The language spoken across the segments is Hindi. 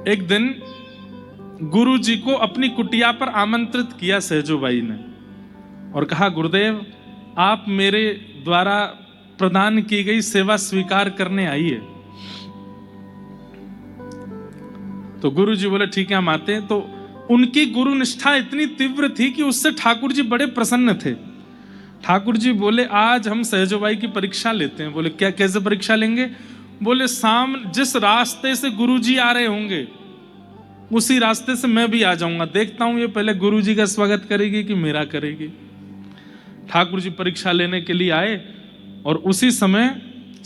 एक दिन गुरु जी को अपनी कुटिया पर आमंत्रित किया सहजोबाई ने और कहा, गुरुदेव आप मेरे द्वारा प्रदान की गई सेवा स्वीकार करने आइए। तो गुरु जी बोले ठीक है हम आते हैं। तो उनकी गुरु निष्ठा इतनी तीव्र थी कि उससे ठाकुर जी बड़े प्रसन्न थे। ठाकुर जी बोले आज हम सहजोबाई की परीक्षा लेते हैं। बोले क्या, कैसे परीक्षा लेंगे? बोले जिस रास्ते से गुरु जी आ रहे होंगे उसी रास्ते से मैं भी आ जाऊंगा, देखता हूं ये पहले गुरु जी का स्वागत करेगी कि मेरा करेगी। ठाकुर जी परीक्षा लेने के लिए आए और उसी समय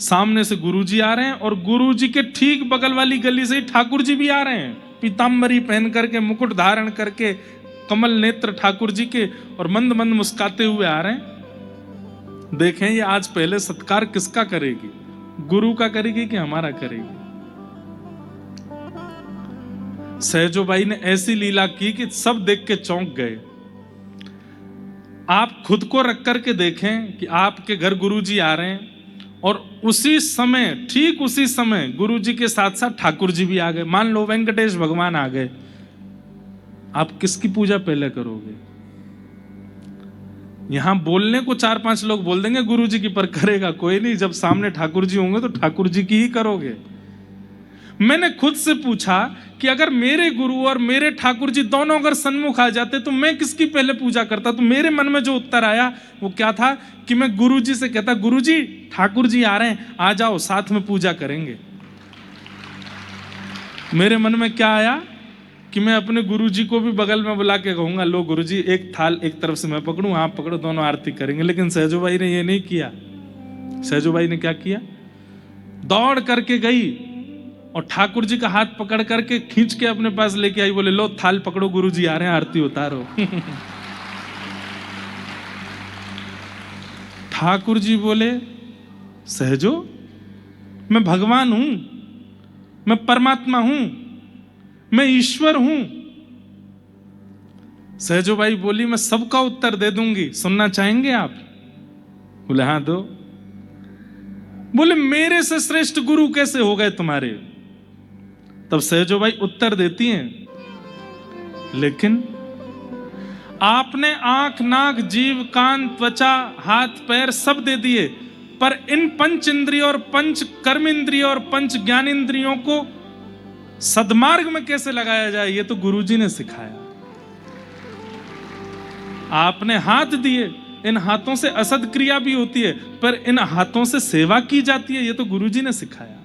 सामने से गुरु जी आ रहे हैं और गुरु जी के ठीक बगल वाली गली से ही ठाकुर जी भी आ रहे हैं, पीताम्बरी पहन करके, मुकुट धारण करके, कमल नेत्र ठाकुर जी के, और मंद मंद मुस्काते हुए आ रहे हैं। देखें ये आज पहले सत्कार किसका करेगी, गुरु का करेगी कि हमारा करेगी? सहजोबाई ने ऐसी लीला की कि सब देख के चौंक गए। आप खुद को रख करके देखें कि आपके घर गुरुजी आ रहे हैं और उसी समय, ठीक उसी समय गुरुजी के साथ साथ ठाकुर जी भी आ गए। मान लो वेंकटेश भगवान आ गए, आप किसकी पूजा पहले करोगे? यहां बोलने को 4-5 लोग बोल देंगे गुरुजी की, पर करेगा कोई नहीं। जब सामने ठाकुर जी होंगे तो ठाकुर जी की ही करोगे। मैंने खुद से पूछा कि अगर मेरे गुरु और मेरे ठाकुर जी दोनों अगर सन्मुख आ जाते तो मैं किसकी पहले पूजा करता? तो मेरे मन में जो उत्तर आया वो क्या था कि मैं गुरु जी से कहता, गुरु जी ठाकुर जी आ रहे हैं, आ जाओ साथ में पूजा करेंगे। मेरे मन में क्या आया कि मैं अपने गुरु जी को भी बगल में बुला के कहूंगा, लो गुरु जी एक थाल एक तरफ से मैं पकड़ूं, आप पकड़ो, दोनों आरती करेंगे। लेकिन सहजोबाई ने ये नहीं किया। सहजोबाई ने क्या किया? दौड़ करके गई और ठाकुर जी का हाथ पकड़ करके खींच के अपने पास लेके आई। बोले लो थाल पकड़ो, गुरु जी आ रहे हैं, आरती उतारो। ठाकुर जी बोले, सहजो मैं भगवान हूं, मैं परमात्मा हूं, मैं ईश्वर हूं। सहजोबाई बोली मैं सबका उत्तर दे दूंगी, सुनना चाहेंगे आप? बोले हाँ दो। बोले मेरे से श्रेष्ठ गुरु कैसे हो गए तुम्हारे? तब सहजोबाई उत्तर देती हैं, लेकिन आपने आंख नाक जीव कान त्वचा हाथ पैर सब दे दिए, पर इन पंच इंद्रियों और पंच कर्म इंद्रियों और पंच ज्ञान इंद्रियों को सद्मार्ग में कैसे लगाया जाए ये तो गुरुजी ने सिखाया। आपने हाथ दिए, इन हाथों से असद क्रिया भी होती है, पर इन हाथों से सेवा की जाती है, ये तो गुरुजी ने सिखाया।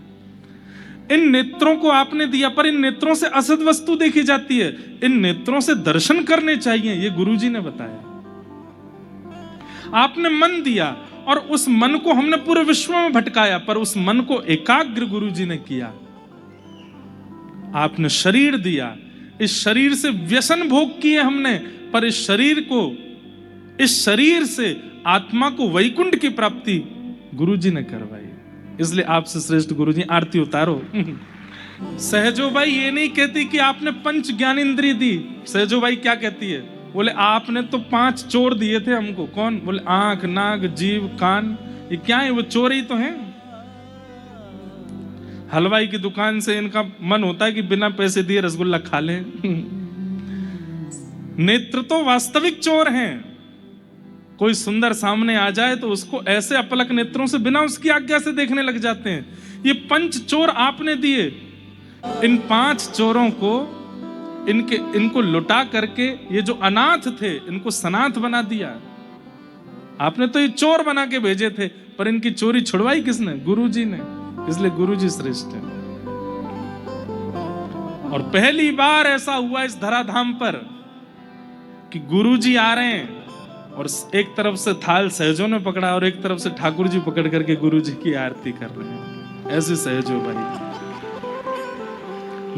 इन नेत्रों को आपने दिया, पर इन नेत्रों से असद वस्तु देखी जाती है, इन नेत्रों से दर्शन करने चाहिए, ये गुरुजी ने बताया। आपने मन दिया और उस मन को हमने पूरे विश्व में भटकाया, पर उस मन को एकाग्र गुरुजी ने किया। आपने शरीर दिया, इस शरीर से व्यसन भोग किए हमने, पर इस शरीर से आत्मा को वैकुंठ की प्राप्ति गुरुजी ने करवाई। इसलिए आपसे श्रेष्ठ गुरुजी, आरती उतारो। सहजोबाई ये नहीं कहती कि आपने पंच ज्ञान इंद्रिय दी। सहजोबाई क्या कहती है? बोले आपने तो 5 चोर दिए थे हमको। कौन? बोले आंख नाक जीव कान। ये क्या है? वो चोर ही तो हैं। हलवाई की दुकान से इनका मन होता है कि बिना पैसे दिए रसगुल्ला खा लें। नेत्र तो वास्तविक चोर हैं। कोई सुंदर सामने आ जाए तो उसको ऐसे अपलक नेत्रों से बिना उसकी आज्ञा से देखने लग जाते हैं। ये पंच चोर आपने दिए। इन 5 चोरों को इनको लुटा करके ये जो अनाथ थे इनको सनाथ बना दिया। आपने तो ये चोर बना के भेजे थे, पर इनकी चोरी छुड़वाई किसने? गुरुजी ने। इसलिए गुरुजी श्रेष्ठ है। और पहली बार ऐसा हुआ इस धराधाम पर कि गुरुजी आ रहे हैं और एक तरफ से थाल सहजों ने पकड़ा और एक तरफ से ठाकुर जी पकड़ करके गुरुजी की आरती कर रहे हैं। ऐसे सहजो भाई,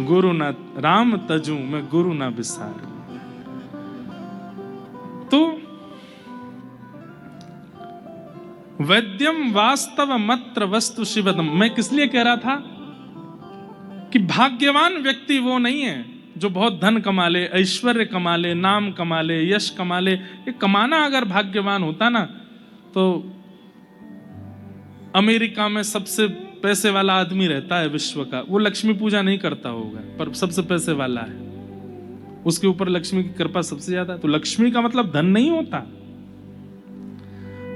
गुरु ना राम तजू मैं गुरु ना बिसार। तो वैद्यम वास्तव मत्र वस्तु शिवदम। मैं किस लिए कह रहा था कि भाग्यवान व्यक्ति वो नहीं है जो बहुत धन कमा ले, ऐश्वर्य कमा ले, नाम कमा ले, यश कमा ले। ये कमाना अगर भाग्यवान होता ना तो अमेरिका में सबसे पैसे वाला आदमी रहता है विश्व का, वो लक्ष्मी पूजा नहीं करता होगा, पर सबसे पैसे वाला है, उसके ऊपर लक्ष्मी की कृपा सबसे ज्यादा। तो लक्ष्मी का मतलब धन नहीं होता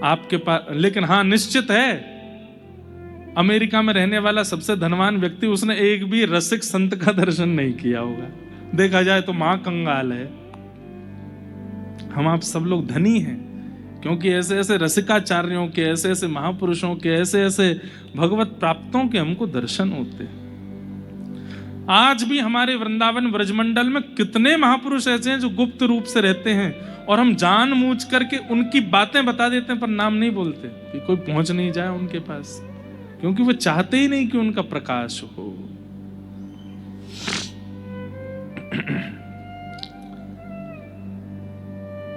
आपके पास, लेकिन हाँ निश्चित है, अमेरिका में रहने वाला सबसे धनवान व्यक्ति, उसने एक भी रसिक संत का दर्शन नहीं किया होगा। देखा जाए तो महाकंगाल है। हम आप सब लोग धनी हैं, क्योंकि ऐसे ऐसे रसिकाचार्यों के, ऐसे ऐसे महापुरुषों के, ऐसे ऐसे भगवत प्राप्तों के हमको दर्शन होते हैं। आज भी हमारे वृंदावन ब्रजमंडल में कितने महापुरुष ऐसे हैं जो गुप्त रूप से रहते हैं, और हम जानबूझ करके उनकी बातें बता देते हैं, पर नाम नहीं बोलते कि कोई पहुंच नहीं जाए उनके पास, क्योंकि वो चाहते ही नहीं कि उनका प्रकाश हो।